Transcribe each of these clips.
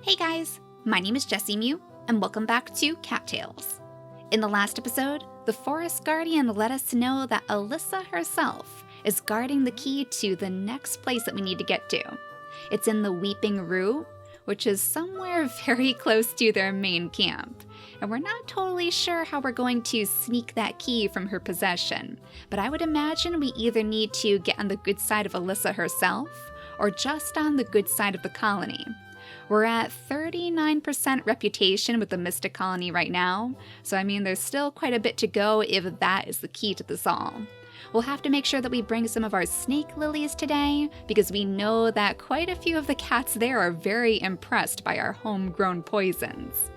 Hey guys, my name is JessiMew, and welcome back to Cattails. In the last episode, the Forest Guardian let us know that Alisa herself is guarding the key to the next place that we need to get to. It's in the Weepingroot, which is somewhere very close to their main camp. And we're not totally sure how we're going to sneak that key from her possession, but I would imagine we either need to get on the good side of Alisa herself, or just on the good side of the colony. We're at 39% reputation with the Mystic Colony right now, so I mean there's still quite a bit to go if that is the key to this all. We'll have to make sure that we bring some of our snake lilies today, because we know that quite a few of the cats there are very impressed by our homegrown poisons.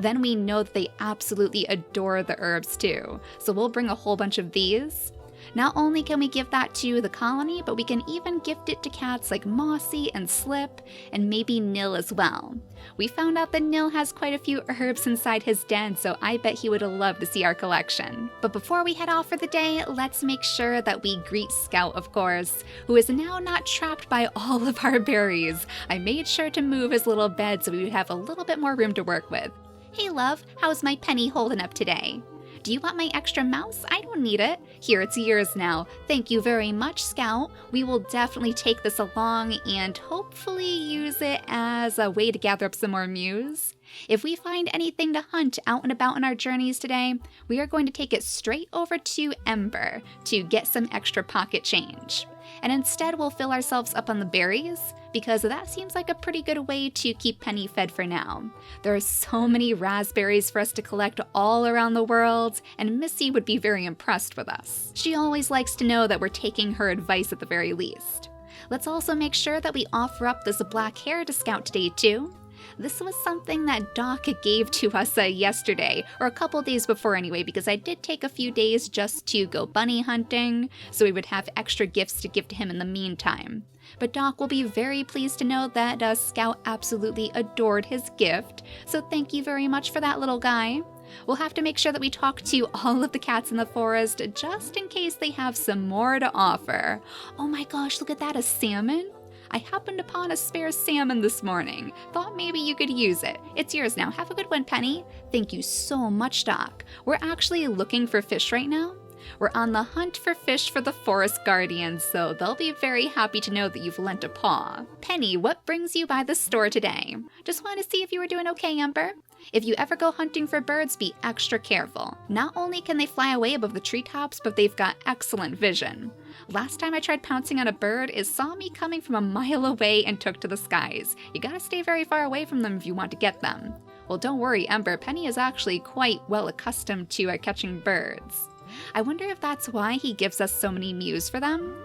Then we know that they absolutely adore the herbs too, so we'll bring a whole bunch of these. Not only can we give that to the colony, but we can even gift it to cats like Mossy and Slip, and maybe Nil as well. We found out that Nil has quite a few herbs inside his den, so I bet he would have loved to see our collection. But before we head off for the day, let's make sure that we greet Scout, of course, who is now not trapped by all of our berries. I made sure to move his little bed so we would have a little bit more room to work with. Hey love, how's my penny holding up today? Do you want my extra mouse? I don't need it. Here, it's yours now. Thank you very much, Scout. We will definitely take this along and hopefully use it as a way to gather up some more mews. If we find anything to hunt out and about on our journeys today, we are going to take it straight over to Ember to get some extra pocket change. And instead we'll fill ourselves up on the berries, because that seems like a pretty good way to keep Penny fed for now. There are so many raspberries for us to collect all around the world, and Missy would be very impressed with us. She always likes to know that we're taking her advice at the very least. Let's also make sure that we offer up this black hair to Scout today too. This was something that Doc gave to us yesterday, or a couple days before anyway, because I did take a few days just to go bunny hunting, so we would have extra gifts to give to him in the meantime. But Doc will be very pleased to know that Scout absolutely adored his gift, so thank you very much for that, little guy. We'll have to make sure that we talk to all of the cats in the forest, just in case they have some more to offer. Oh my gosh, look at that, a salmon? I happened upon a spare salmon this morning. Thought maybe you could use it. It's yours now. Have a good one, Penny. Thank you so much, Doc. We're actually looking for fish right now. We're on the hunt for fish for the Forest Guardians, so they'll be very happy to know that you've lent a paw. Penny, what brings you by the store today? Just wanted to see if you were doing okay, Ember. If you ever go hunting for birds, be extra careful. Not only can they fly away above the treetops, but they've got excellent vision. Last time I tried pouncing on a bird, it saw me coming from a mile away and took to the skies. You gotta stay very far away from them if you want to get them. Well, don't worry, Ember, Penny is actually quite well accustomed to catching birds. I wonder if that's why he gives us so many mews for them?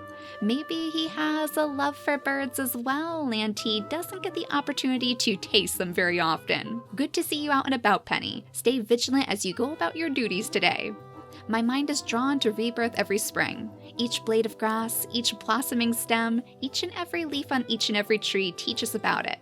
Maybe he has a love for birds as well, and he doesn't get the opportunity to taste them very often. Good to see you out and about, Penny. Stay vigilant as you go about your duties today. My mind is drawn to rebirth every spring. Each blade of grass, each blossoming stem, each and every leaf on each and every tree teaches about it.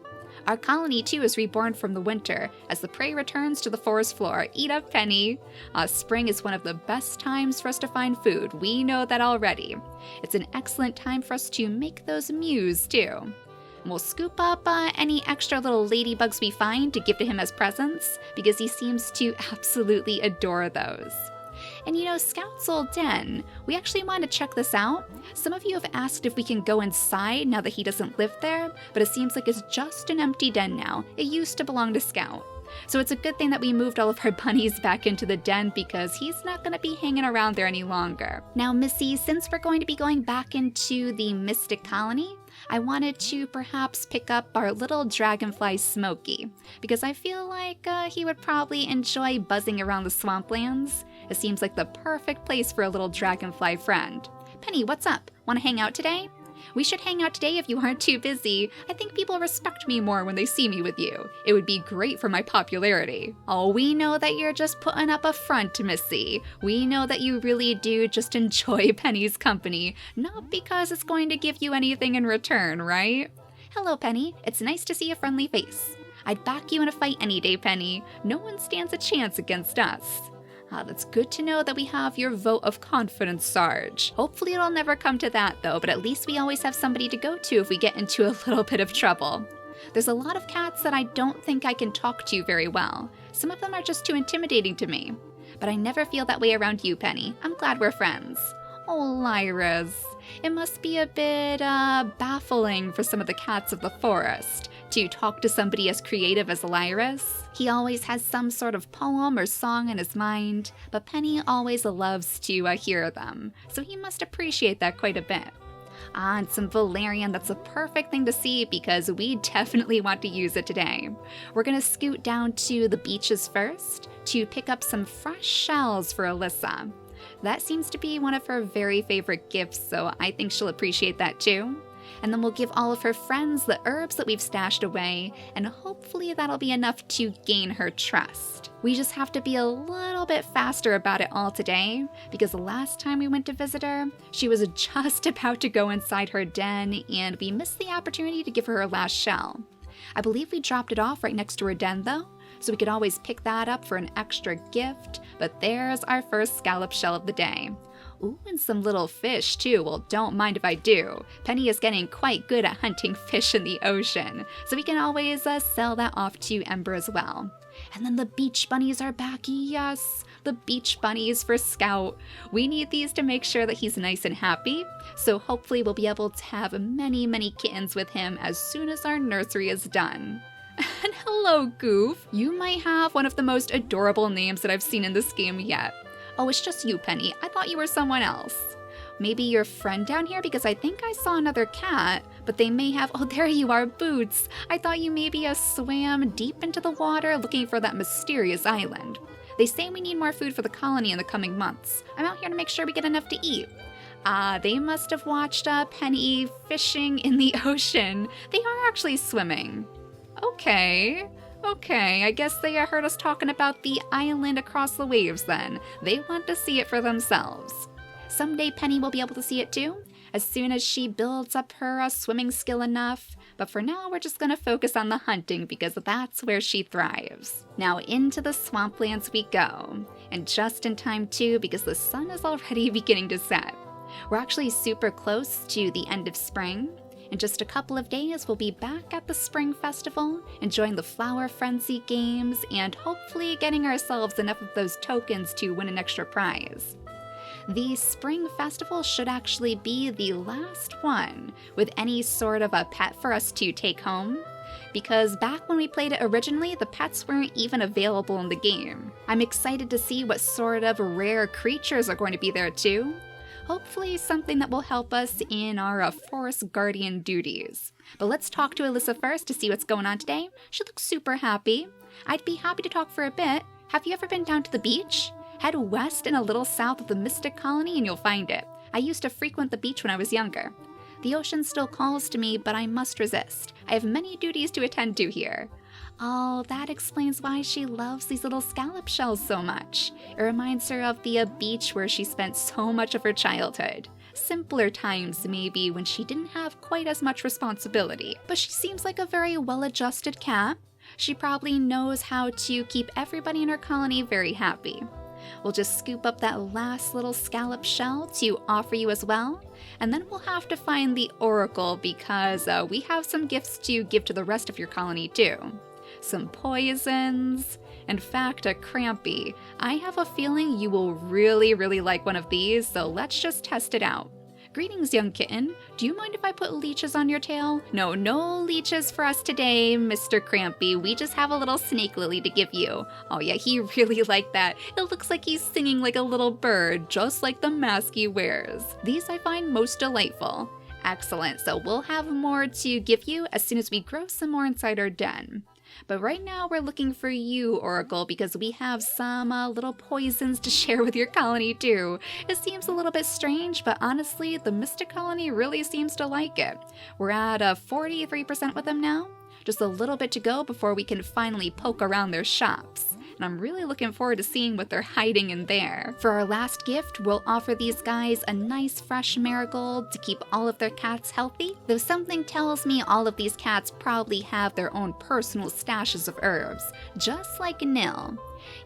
Our colony, too, is reborn from the winter as the prey returns to the forest floor. Eat up, Penny! Spring is one of the best times for us to find food. We know that already. It's an excellent time for us to make those mews, too. We'll scoop up any extra little ladybugs we find to give to him as presents, because he seems to absolutely adore those. And you know, Scout's old den, we actually want to check this out. Some of you have asked if we can go inside now that he doesn't live there, but it seems like it's just an empty den now. It used to belong to Scout. So it's a good thing that we moved all of our bunnies back into the den, because he's not going to be hanging around there any longer. Now, Missy, since we're going to be going back into the Mystic Colony, I wanted to perhaps pick up our little dragonfly Smokey, because I feel like he would probably enjoy buzzing around the swamplands. It seems like the perfect place for a little dragonfly friend. Penny, what's up? Want to hang out today? We should hang out today if you aren't too busy. I think people respect me more when they see me with you. It would be great for my popularity. Oh, we know that you're just putting up a front, Missy. We know that you really do just enjoy Penny's company, not because it's going to give you anything in return, right? Hello, Penny. It's nice to see a friendly face. I'd back you in a fight any day, Penny. No one stands a chance against us. That's good to know that we have your vote of confidence, Sarge. Hopefully it'll never come to that, though, but at least we always have somebody to go to if we get into a little bit of trouble. There's a lot of cats that I don't think I can talk to very well. Some of them are just too intimidating to me. But I never feel that way around you, Penny. I'm glad we're friends. Oh, Lyra's. It must be a bit, baffling for some of the cats of the forest to talk to somebody as creative as Lyra's. He always has some sort of poem or song in his mind, but Penny always loves to hear them, so he must appreciate that quite a bit. And some valerian, that's a perfect thing to see because we definitely want to use it today. We're gonna scoot down to the beaches first to pick up some fresh shells for Alisa. That seems to be one of her very favorite gifts, so I think she'll appreciate that too. And then we'll give all of her friends the herbs that we've stashed away, and hopefully that'll be enough to gain her trust. We just have to be a little bit faster about it all today, because the last time we went to visit her, she was just about to go inside her den, and we missed the opportunity to give her last shell. I believe we dropped it off right next to her den though, so we could always pick that up for an extra gift, but there's our first scallop shell of the day. Ooh, and some little fish too. Well, don't mind if I do. Penny is getting quite good at hunting fish in the ocean, so we can always sell that off to Ember as well. And then the beach bunnies are back, yes! The beach bunnies for Scout. We need these to make sure that he's nice and happy, so hopefully we'll be able to have many, many kittens with him as soon as our nursery is done. And hello, Goof! You might have one of the most adorable names that I've seen in this game yet. Oh, it's just you, Penny. I thought you were someone else. Maybe your friend down here, because I think I saw another cat, but they may have— oh, there you are, Boots. I thought you maybe swam deep into the water looking for that mysterious island. They say we need more food for the colony in the coming months. I'm out here to make sure we get enough to eat. They must have watched Penny fishing in the ocean. They are actually swimming. Okay, I guess they heard us talking about the island across the waves then. They want to see it for themselves. Someday Penny will be able to see it too, as soon as she builds up her swimming skill enough. But for now, we're just gonna focus on the hunting because that's where she thrives. Now into the swamplands we go, and just in time too because the sun is already beginning to set. We're actually super close to the end of spring. In just a couple of days, we'll be back at the Spring Festival, enjoying the Flower Frenzy games, and hopefully getting ourselves enough of those tokens to win an extra prize. The Spring Festival should actually be the last one with any sort of a pet for us to take home, because back when we played it originally, the pets weren't even available in the game. I'm excited to see what sort of rare creatures are going to be there too. Hopefully something that will help us in our forest guardian duties. But let's talk to Alisa first to see what's going on today. She looks super happy. I'd be happy to talk for a bit. Have you ever been down to the beach? Head west and a little south of the Mystic Colony and you'll find it. I used to frequent the beach when I was younger. The ocean still calls to me, but I must resist. I have many duties to attend to here. Oh, that explains why she loves these little scallop shells so much. It reminds her of the beach where she spent so much of her childhood. Simpler times, maybe, when she didn't have quite as much responsibility. But she seems like a very well-adjusted cat. She probably knows how to keep everybody in her colony very happy. We'll just scoop up that last little scallop shell to offer you as well, and then we'll have to find the oracle because we have some gifts to give to the rest of your colony too. Some poisons. In fact, a Crampy. I have a feeling you will really like one of these, so let's just test it out. Greetings, young kitten. Do you mind if I put leeches on your tail? No leeches for us today, Mr. Crampy. We just have a little snake lily to give you. Oh yeah, he really liked that. It looks like he's singing like a little bird, just like the mask he wears. These I find most delightful. Excellent, so we'll have more to give you as soon as we grow some more inside our den. But right now we're looking for you, Oracle, because we have some little poisons to share with your colony too. It seems a little bit strange, but honestly, the Mystic Colony really seems to like it. We're at 43% with them now. Just a little bit to go before we can finally poke around their shops. And I'm really looking forward to seeing what they're hiding in there. For our last gift, we'll offer these guys a nice fresh marigold to keep all of their cats healthy, though something tells me all of these cats probably have their own personal stashes of herbs, just like Nil.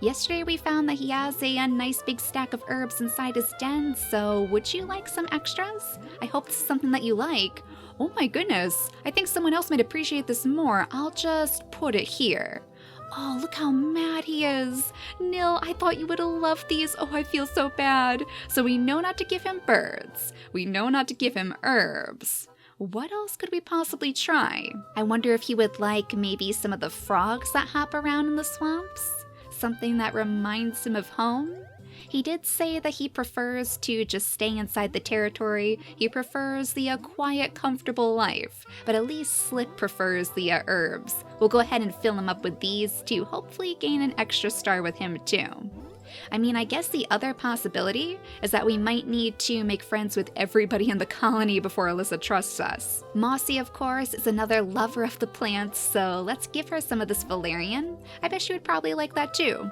Yesterday we found that he has a nice big stack of herbs inside his den, so would you like some extras? I hope this is something that you like. Oh my goodness, I think someone else might appreciate this more. I'll just put it here. Oh, look how mad he is. Nil, I thought you would have loved these. Oh, I feel so bad. So we know not to give him birds. We know not to give him herbs. What else could we possibly try? I wonder if he would like maybe some of the frogs that hop around in the swamps? Something that reminds him of home? He did say that he prefers to just stay inside the territory. He prefers the quiet, comfortable life, but at least Slip prefers the herbs. We'll go ahead and fill him up with these to hopefully gain an extra star with him too. I mean, I guess the other possibility is that we might need to make friends with everybody in the colony before Alisa trusts us. Mossy, of course, is another lover of the plants, so let's give her some of this valerian. I bet she would probably like that too.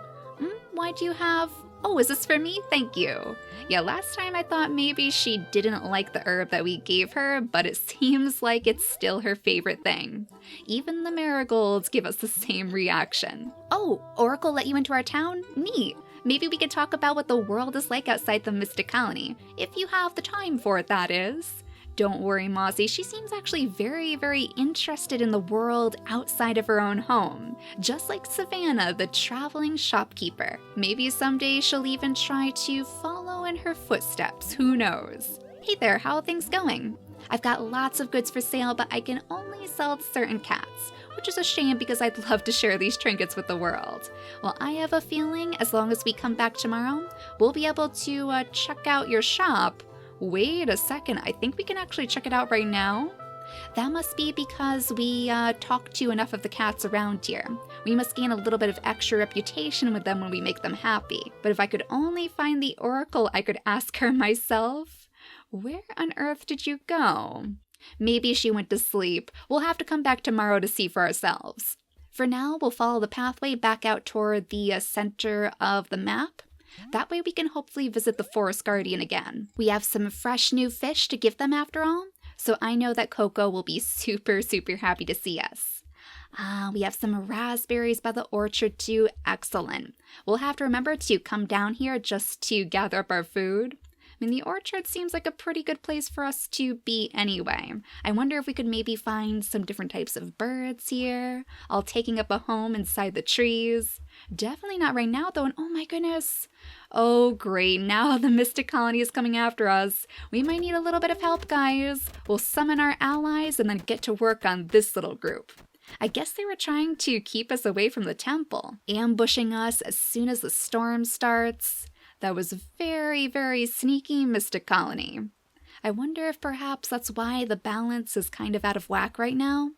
Why do you have... Oh, is this for me? Thank you. Yeah, last time I thought maybe she didn't like the herb that we gave her, but it seems like it's still her favorite thing. Even the marigolds give us the same reaction. Oh, Oracle let you into our town? Neat. Maybe we could talk about what the world is like outside the Mystic Colony. If you have the time for it, that is. Don't worry, Mossy, she seems actually very, very interested in the world outside of her own home. Just like Savannah, the traveling shopkeeper. Maybe someday she'll even try to follow in her footsteps, who knows? Hey there, how are things going? I've got lots of goods for sale, but I can only sell to certain cats, which is a shame because I'd love to share these trinkets with the world. Well, I have a feeling as long as we come back tomorrow, we'll be able to check out your shop. Wait a second, I think we can actually check it out right now. That must be because we talk to enough of the cats around here. We must gain a little bit of extra reputation with them when we make them happy. But if I could only find the Oracle, I could ask her myself. Where on earth did you go? Maybe she went to sleep. We'll have to come back tomorrow to see for ourselves. For now, we'll follow the pathway back out toward the center of the map. That way we can hopefully visit the Forest Guardian again. We have some fresh new fish to give them after all, so I know that Coco will be super, super happy to see us. We have some raspberries by the orchard too. Excellent. We'll have to remember to come down here just to gather up our food. I mean, the orchard seems like a pretty good place for us to be anyway. I wonder if we could maybe find some different types of birds here, all taking up a home inside the trees. Definitely not right now though, and oh my goodness. Oh great, now the Mystic Colony is coming after us. We might need a little bit of help, guys. We'll summon our allies and then get to work on this little group. I guess they were trying to keep us away from the temple, ambushing us as soon as the storm starts. That was very, very sneaky, Mystic Colony. I wonder if perhaps that's why the balance is kind of out of whack right now.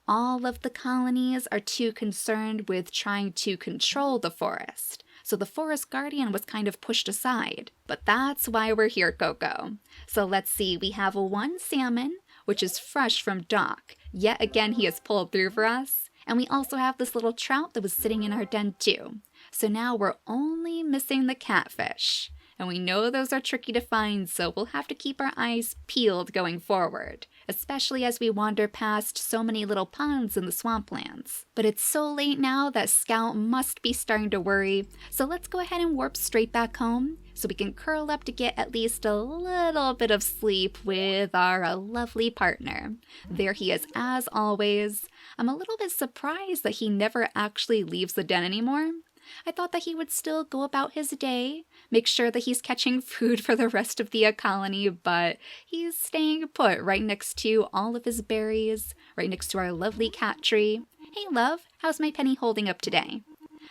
All of the colonies are too concerned with trying to control the forest, so the Forest Guardian was kind of pushed aside. But that's why we're here, Coco. So let's see, we have one salmon, which is fresh from dock. Yet again, he has pulled through for us. And we also have this little trout that was sitting in our den too. So now we're only missing the catfish. And we know those are tricky to find, so we'll have to keep our eyes peeled going forward, especially as we wander past so many little ponds in the swamplands. But it's so late now that Scout must be starting to worry, so let's go ahead and warp straight back home so we can curl up to get at least a little bit of sleep with our lovely partner. There he is as always. I'm a little bit surprised that he never actually leaves the den anymore. I thought that he would still go about his day, make sure that he's catching food for the rest of the colony, but he's staying put right next to all of his berries, right next to our lovely cat tree. Hey love, how's my penny holding up today?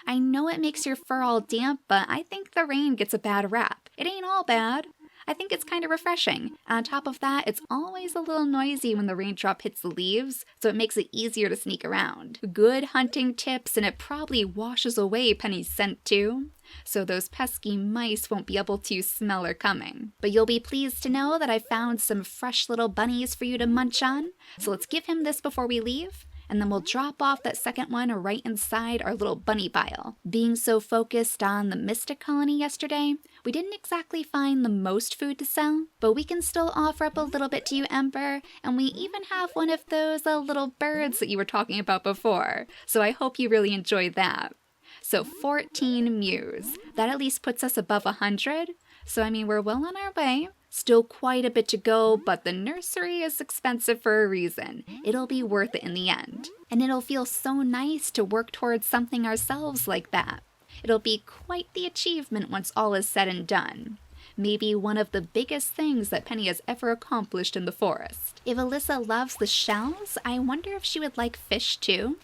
I know it makes your fur all damp, but I think the rain gets a bad rap. It ain't all bad. I think it's kind of refreshing. On top of that, it's always a little noisy when the raindrop hits the leaves, so it makes it easier to sneak around. Good hunting tips, and it probably washes away Penny's scent too, so those pesky mice won't be able to smell her coming. But you'll be pleased to know that I found some fresh little bunnies for you to munch on, so let's give him this before we leave. And then we'll drop off that second one right inside our little bunny pile. Being so focused on the Mystic Colony yesterday, we didn't exactly find the most food to sell, but we can still offer up a little bit to you, Ember, and we even have one of those little birds that you were talking about before, so I hope you really enjoyed that. So 14 mews. That at least puts us above 100, so I mean we're well on our way. Still quite a bit to go, but the nursery is expensive for a reason. It'll be worth it in the end. And it'll feel so nice to work towards something ourselves like that. It'll be quite the achievement once all is said and done. Maybe one of the biggest things that Penny has ever accomplished in the forest. If Alisa loves the shells, I wonder if she would like fish too.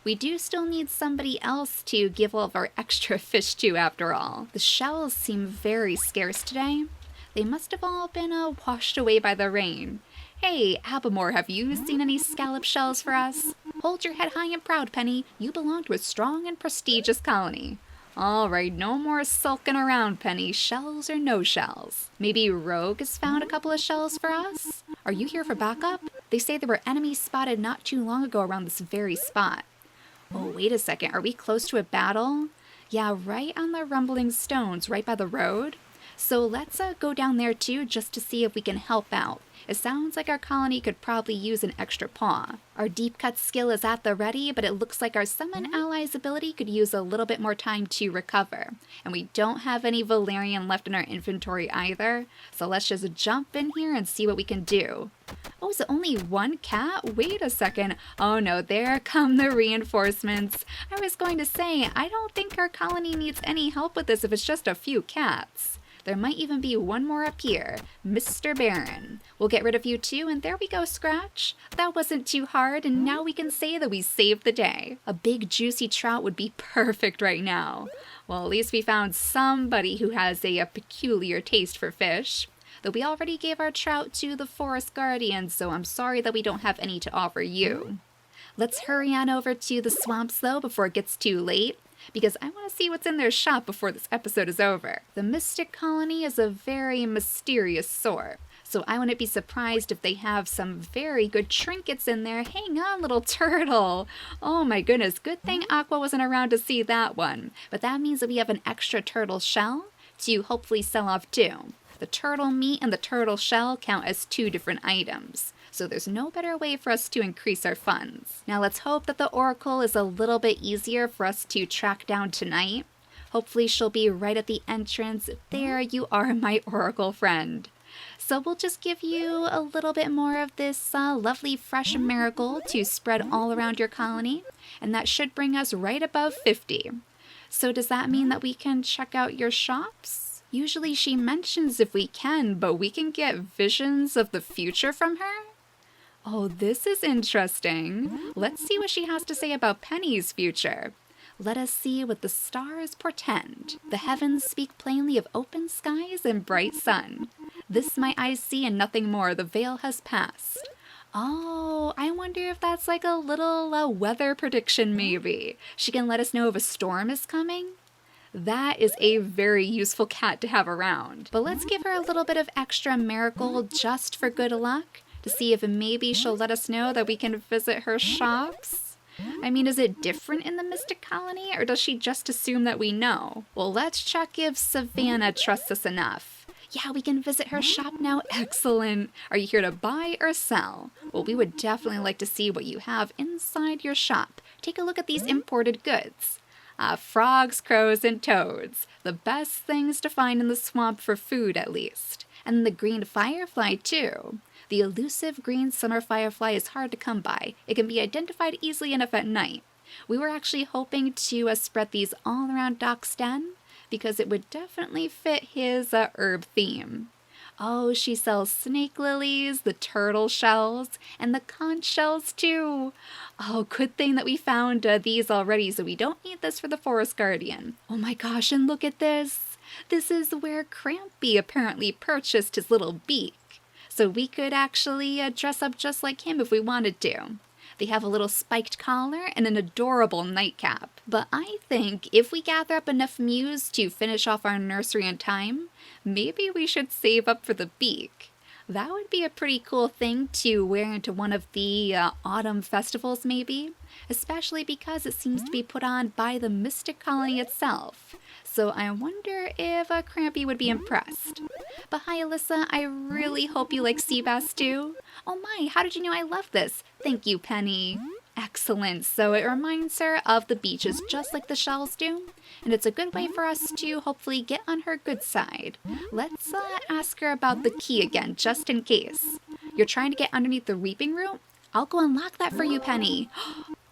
We do still need somebody else to give all of our extra fish to after all. The shells seem very scarce today. They must have all been washed away by the rain. Hey, Abamore, have you seen any scallop shells for us? Hold your head high and proud, Penny. You belong to a strong and prestigious colony. All right, no more sulking around, Penny. Shells or no shells. Maybe Rogue has found a couple of shells for us? Are you here for backup? They say there were enemies spotted not too long ago around this very spot. Oh, wait a second. Are we close to a battle? Yeah, right on the rumbling stones, right by the road. So let's go down there too, just to see if we can help out. It sounds like our colony could probably use an extra paw. Our deep cut skill is at the ready, but it looks like our summon allies ability could use a little bit more time to recover. And we don't have any Valerian left in our inventory either, so let's just jump in here and see what we can do. Oh, is it only one cat? Wait a second. Oh no, there come the reinforcements. I was going to say, I don't think our colony needs any help with this if it's just a few cats. There might even be one more up here, Mr. Baron. We'll get rid of you too, and there we go, Scratch. That wasn't too hard, and now we can say that we saved the day. A big juicy trout would be perfect right now. Well, at least we found somebody who has a peculiar taste for fish. Though we already gave our trout to the Forest Guardians, so I'm sorry that we don't have any to offer you. Let's hurry on over to the swamps though before it gets too late, because I want to see what's in their shop before this episode is over. The Mystic Colony is a very mysterious sort, so I wouldn't be surprised if they have some very good trinkets in there. Hang on, little turtle. Oh my goodness, good thing Aqua wasn't around to see that one. But that means that we have an extra turtle shell to hopefully sell off too. The turtle meat and the turtle shell count as two different items, so there's no better way for us to increase our funds. Now let's hope that the Oracle is a little bit easier for us to track down tonight. Hopefully she'll be right at the entrance. There you are, my Oracle friend. So we'll just give you a little bit more of this lovely fresh miracle to spread all around your colony, and that should bring us right above 50. So does that mean that we can check out your shops? Usually she mentions if we can, but we can get visions of the future from her? Oh, this is interesting. Let's see what she has to say about Penny's future. Let us see what the stars portend. The heavens speak plainly of open skies and bright sun. This my eyes see and nothing more. The veil has passed. Oh, I wonder if that's like a little weather prediction maybe. She can let us know if a storm is coming. That is a very useful cat to have around. But let's give her a little bit of extra miracle just for good luck, to see if maybe she'll let us know that we can visit her shops. I mean, is it different in the Mystic Colony, or does she just assume that we know? Well, let's check if Savannah trusts us enough. Yeah, we can visit her shop now. Excellent. Are you here to buy or sell? Well, we would definitely like to see what you have inside your shop. Take a look at these imported goods. Frogs, crows, and toads. The best things to find in the swamp for food, at least. And the green firefly, too. The elusive green summer firefly is hard to come by. It can be identified easily enough at night. We were actually hoping to spread these all around Doc's den, because it would definitely fit his herb theme. Oh, she sells snake lilies, the turtle shells, and the conch shells too. Oh, good thing that we found these already, so we don't need this for the Forest Guardian. Oh my gosh, and look at this. This is where Crampy apparently purchased his little beak. So we could actually dress up just like him if we wanted to. They have a little spiked collar and an adorable nightcap. But I think if we gather up enough mews to finish off our nursery in time, maybe we should save up for the beak. That would be a pretty cool thing to wear into one of the autumn festivals maybe, especially because it seems to be put on by the Mystic Colony itself. So I wonder if Crampy would be impressed. But hi Alisa, I really hope you like sea bass too. Oh my, how did you know I love this? Thank you, Penny. Excellent. So it reminds her of the beaches just like the shells do. And it's a good way for us to hopefully get on her good side. Let's ask her about the key again, just in case. You're trying to get underneath the Weepingroot? I'll go unlock that for you, Penny.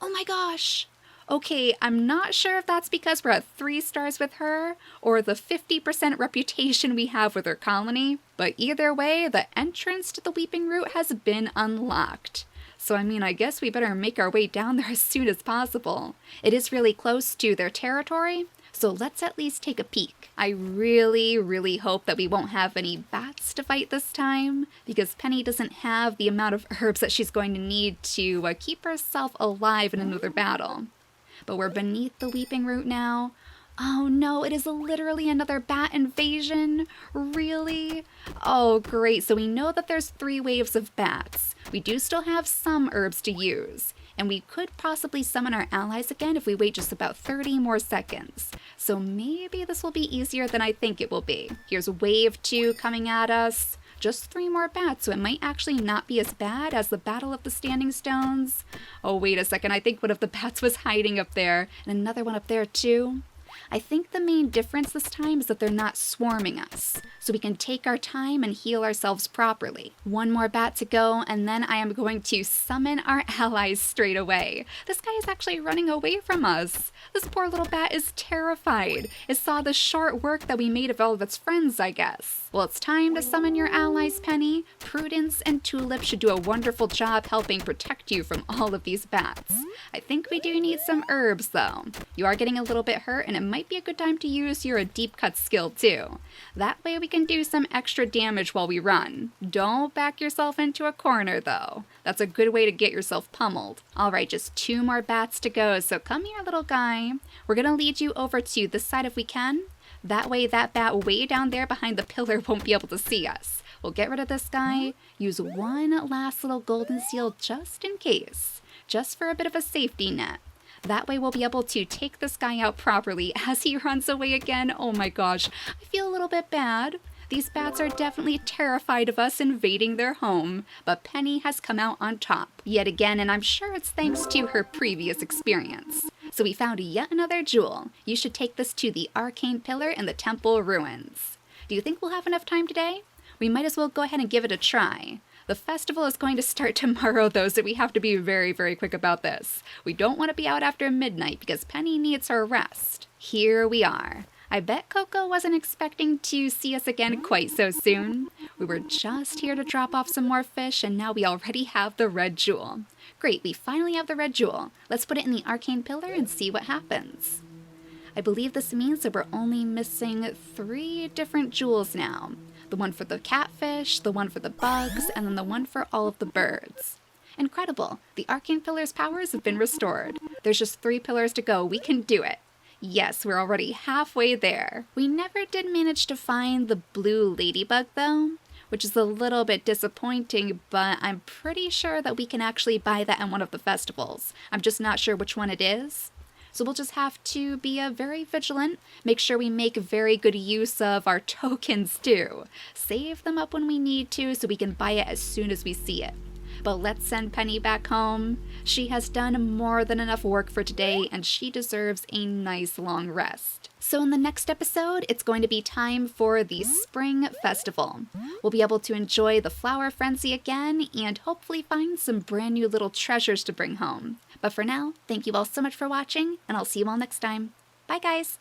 Oh my gosh. Okay, I'm not sure if that's because we're at 3 stars with her, or the 50% reputation we have with her colony, but either way, the entrance to the Weepingroot has been unlocked. So I guess we better make our way down there as soon as possible. It is really close to their territory, so let's at least take a peek. I really hope that we won't have any bats to fight this time, because Penny doesn't have the amount of herbs that she's going to need to keep herself alive in another battle. But we're beneath the Weepingroot now. Oh no, it is literally another bat invasion. Really? Oh great, so we know that there's 3 waves of bats. We do still have some herbs to use. And we could possibly summon our allies again if we wait just about 30 more seconds. So maybe this will be easier than I think it will be. Here's wave 2 coming at us. Just 3 more bats, so it might actually not be as bad as the Battle of the Standing Stones. Oh, wait a second, I think one of the bats was hiding up there, and another one up there too. I think the main difference this time is that they're not swarming us, so we can take our time and heal ourselves properly. 1 more bat to go, and then I am going to summon our allies straight away. This guy is actually running away from us. This poor little bat is terrified. It saw the short work that we made of all of its friends, I guess. Well, it's time to summon your allies, Penny. Prudence and Tulip should do a wonderful job helping protect you from all of these bats. I think we do need some herbs, though. You are getting a little bit hurt, and it might be a good time to use your deep cut skill, too. That way we can do some extra damage while we run. Don't back yourself into a corner, though. That's a good way to get yourself pummeled. All right, just 2 more bats to go, so come here, little guy. We're gonna lead you over to this side if we can. That way that bat way down there behind the pillar won't be able to see us. We'll get rid of this guy, use 1 last little golden seal just in case, just for a bit of a safety net. That way we'll be able to take this guy out properly as he runs away again. Oh my gosh, I feel a little bit bad. These bats are definitely terrified of us invading their home, but Penny has come out on top yet again, and I'm sure it's thanks to her previous experience. So we found yet another jewel. You should take this to the arcane pillar in the temple ruins. Do you think we'll have enough time today? We might as well go ahead and give it a try. The festival is going to start tomorrow though, so we have to be very quick about this. We don't want to be out after midnight because Penny needs her rest. Here we are. I bet Coco wasn't expecting to see us again quite so soon. We were just here to drop off some more fish, and now we already have the red jewel. Great, we finally have the red jewel. Let's put it in the arcane pillar and see what happens. I believe this means that we're only missing 3 different jewels now. The one for the catfish, the one for the bugs, and then the one for all of the birds. Incredible! The arcane pillar's powers have been restored. There's just 3 pillars to go. We can do it. Yes, we're already halfway there. We never did manage to find the blue ladybug though, which is a little bit disappointing, but I'm pretty sure that we can actually buy that in one of the festivals. I'm just not sure which one it is. So we'll just have to be very vigilant, make sure we make very good use of our tokens too. Save them up when we need to so we can buy it as soon as we see it. But let's send Penny back home. She has done more than enough work for today, and she deserves a nice long rest. So in the next episode, it's going to be time for the Spring Festival. We'll be able to enjoy the flower frenzy again and hopefully find some brand new little treasures to bring home. But for now, thank you all so much for watching, and I'll see you all next time. Bye guys!